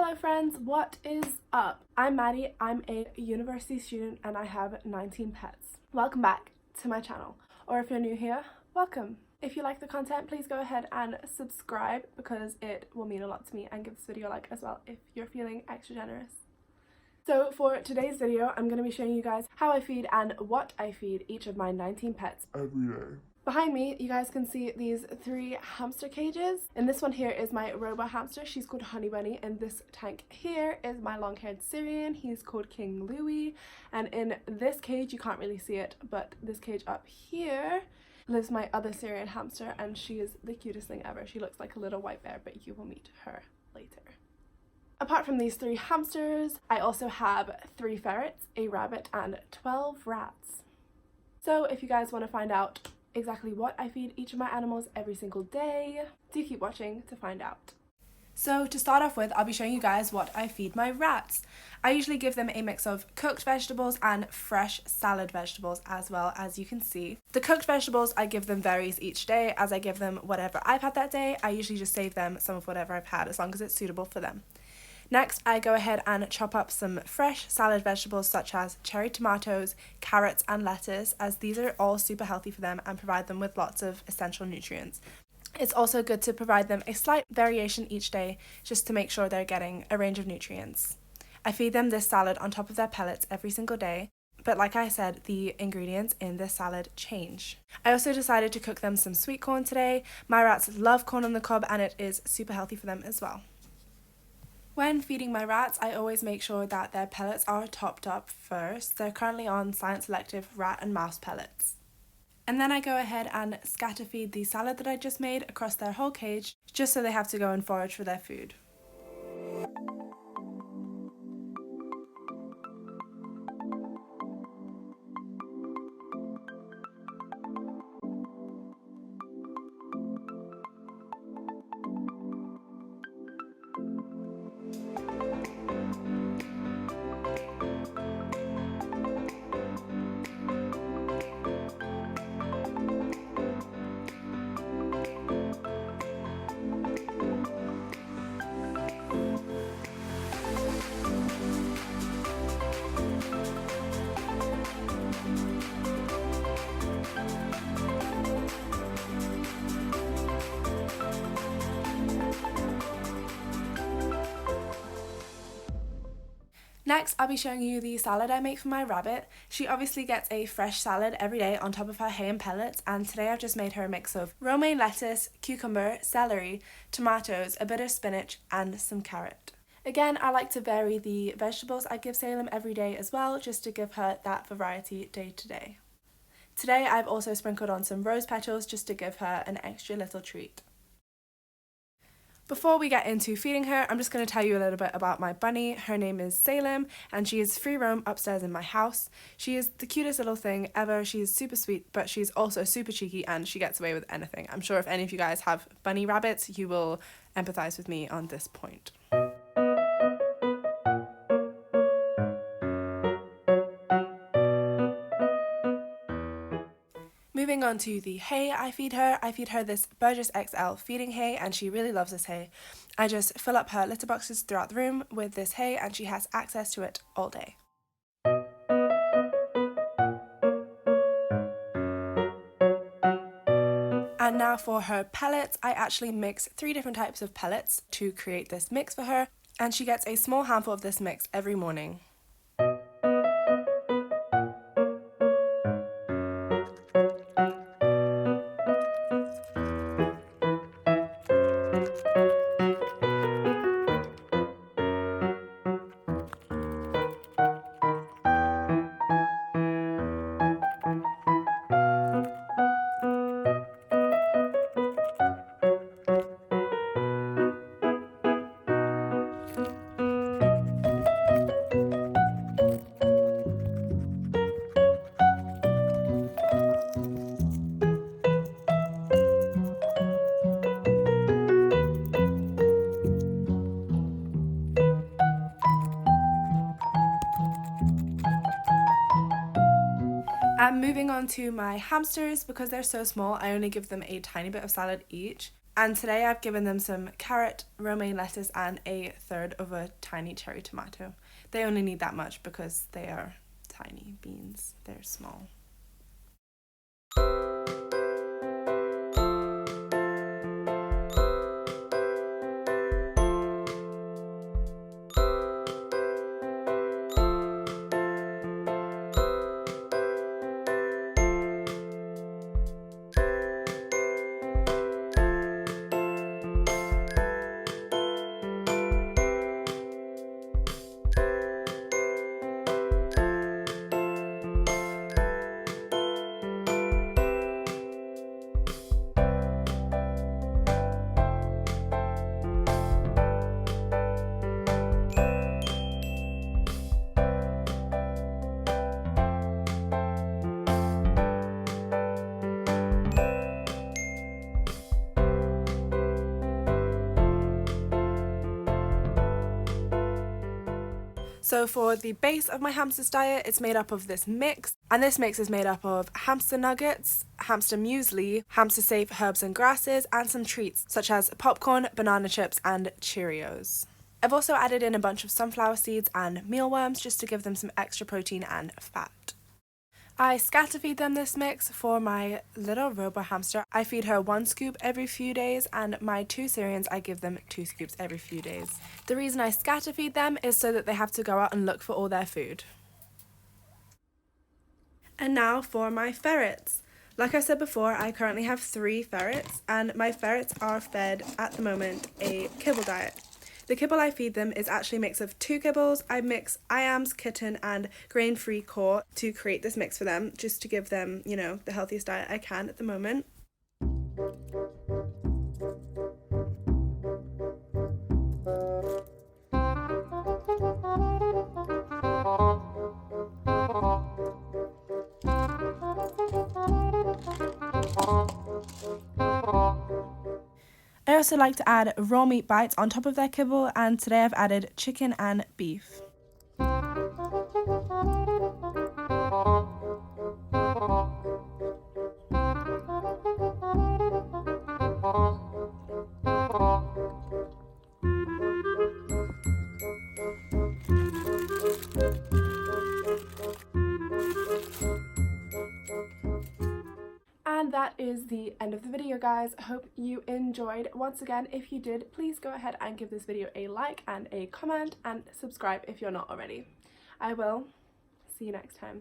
Hello friends, what is up? I'm Maddie, I'm a university student and I have 19 pets. Welcome back to my channel, or if you're new here, welcome. If you like the content, please go ahead and subscribe because it will mean a lot to me, and give this video a like as well if you're feeling extra generous. So for today's video, I'm going to be showing you guys how I feed and what I feed each of my 19 pets every day. Behind me, you guys can see these 3 hamster cages. And this one here is my robot hamster. She's called Honey Bunny. And this tank here is my long-haired Syrian. He's called King Louie. And in this cage, you can't really see it, but this cage up here lives my other Syrian hamster, and she is the cutest thing ever. She looks like a little white bear, but you will meet her later. Apart from these 3 hamsters, I also have 3 ferrets, a rabbit, and 12 rats. So if you guys want to find out exactly what I feed each of my animals every single day, do keep watching to find out. So to start off with, I'll be showing you guys what I feed my rats. I usually give them a mix of cooked vegetables and fresh salad vegetables, as well, as you can see. The cooked vegetables I give them varies each day, as I give them whatever I've had that day. I usually just save them some of whatever I've had as long as it's suitable for them. Next, I go ahead and chop up some fresh salad vegetables such as cherry tomatoes, carrots and lettuce, as these are all super healthy for them and provide them with lots of essential nutrients. It's also good to provide them a slight variation each day just to make sure they're getting a range of nutrients. I feed them this salad on top of their pellets every single day, but like I said, the ingredients in this salad change. I also decided to cook them some sweet corn today. My rats love corn on the cob and it is super healthy for them as well. When feeding my rats, I always make sure that their pellets are topped up first. They're currently on Science Selective rat and mouse pellets. And then I go ahead and scatter feed the salad that I just made across their whole cage, just so they have to go and forage for their food. Next, I'll be showing you the salad I make for my rabbit. She obviously gets a fresh salad every day on top of her hay and pellets, and today I've just made her a mix of romaine lettuce, cucumber, celery, tomatoes, a bit of spinach and some carrot. Again, I like to vary the vegetables I give Salem every day as well, just to give her that variety day to day. Today I've also sprinkled on some rose petals just to give her an extra little treat. Before we get into feeding her, I'm just going to tell you a little bit about my bunny. Her name is Salem and she is free roam upstairs in my house. She is the cutest little thing ever. She's super sweet, but she's also super cheeky and she gets away with anything. I'm sure if any of you guys have bunny rabbits, you will empathize with me on this point. Moving on to the hay I feed her this Burgess XL feeding hay and she really loves this hay. I just fill up her litter boxes throughout the room with this hay and she has access to it all day. And now for her pellets, I actually mix 3 different types of pellets to create this mix for her, and she gets a small handful of this mix every morning. And moving on to my hamsters, because they're so small, I only give them a tiny bit of salad each. And today I've given them some carrot, romaine lettuce and a third of a tiny cherry tomato. They only need that much because they are tiny beans, they're small. So for the base of my hamster's diet, it's made up of this mix, and this mix is made up of hamster nuggets, hamster muesli, hamster safe herbs and grasses, and some treats such as popcorn, banana chips, and Cheerios. I've also added in a bunch of sunflower seeds and mealworms just to give them some extra protein and fat. I scatter feed them this mix for my little robo hamster. I feed her 1 scoop every few days, and my 2 Syrians I give them 2 scoops every few days. The reason I scatter feed them is so that they have to go out and look for all their food. And now for my ferrets. Like I said before, I currently have 3 ferrets, and my ferrets are fed at the moment a kibble diet. The kibble I feed them is actually a mix of 2 kibbles. I mix iams, kitten and grain-free core to create this mix for them, just to give them, you know, the healthiest diet I can at the moment. I also like to add raw meat bites on top of their kibble, and today I've added chicken and beef. And that is the end of the video, guys. I hope you enjoyed. Once again, if you did, please go ahead and give this video a like and a comment, and subscribe if you're not already. I will see you next time.